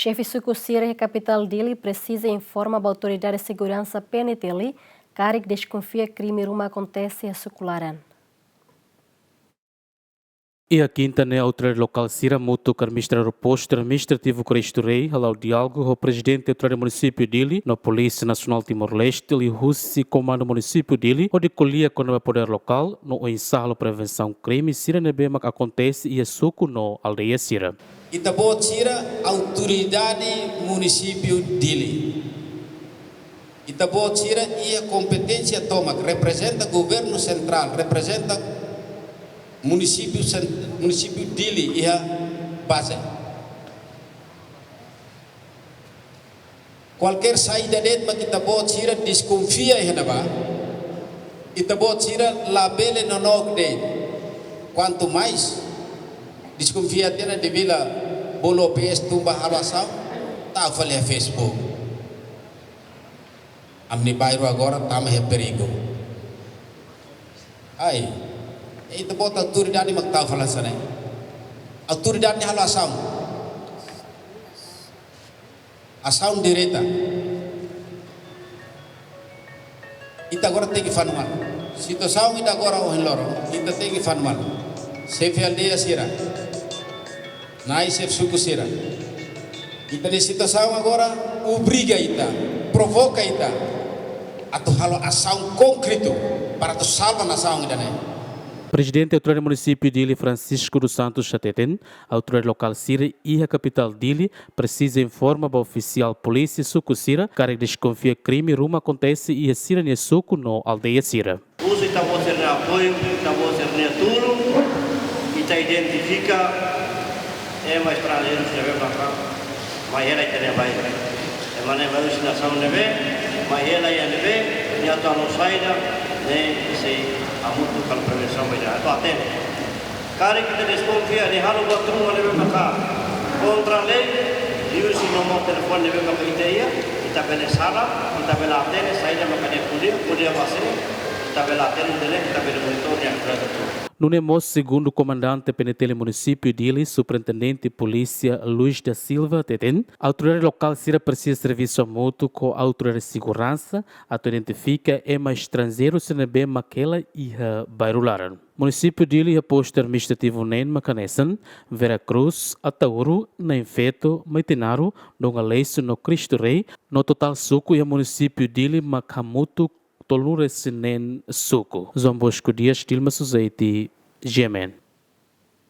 Chefe suku Sirih capital Dili precisa e informa a autoridade de segurança PNTL, que desconfia que crime rumah acontece a Sukularan. E a quinta né autoridade local Sira Mutu carmistra o posto administrativo Cristo Rei ao diálogo o presidente do município Dili na Polícia Nacional Timor-Leste e Russi comando município Dili o de colia com o poder local no ensaio prevenção crime Sira nebema que acontece e é suco no aldeia Sira. Itabo Sira autoridade município Dili. Itabo Sira e a competência toma que representa governo central, representa município Dili e a base. Qualquer saída dele mas kita bot sira desconfia e naba. Kita bot sira labele no nog dele. Quanto mais desconfia tena de vila bolo PS tumba halação tá fale a Facebook. Amni bairro agora tá mais perigo. Ai itu buat autoridade maktaw falasane. Autoridade halo asaun direta. Ita agora tem que fanual. Situação ita agora o loro. Ita tem que fanual. Chefe aldeia sira. Nai chef suku sira. Ita di situação agora obriga ita, provoca ita. Atau halo asaun concreto para tu salva nação ida né. Presidente da autoridade município Dili, Francisco dos Santos Chateten, a autoridade local Sira e a capital Dili precisa informar ao oficial polícia suco Sira, que desconfia crime rumo acontece e a Sira ne suco no aldeia Sira. Uso está você no apoio, está você no tudo, e está identifica mais estrangeiro que vem para cá, mas ela tem vai, é maneira vai usar nação neve, mas ela é neve, e a tua não saída, né, se a muito para prevenção vai dar, então atende. Cara que te desconfia, de halo buat rumah neve para cá, contra a lei, e usa o número telefone neve para ideia, kita bela sala, kita bela atende, saída makanya kuliah pasir, kita bela atende dele, kita bela monitor yang berada. No Nemos, segundo o comandante PNTL município Dili, superintendente de polícia Luís da Silva Teten, a autoridade local Sira precisa de serviço mútuo com a autoridade de segurança, a identifica é mais estrangeiro se não bem maquela e bairularan. Município Dili é posto administrativo nem Macanessan, Veracruz, Atauro, Nenfeto, Maitenaro, Nongaleiço, no Cristo Rei, no total suco e a município Dili Macamuto Tolure Sinen Suco. João Bosco Dias, Tilma Suzeiti, Gemen.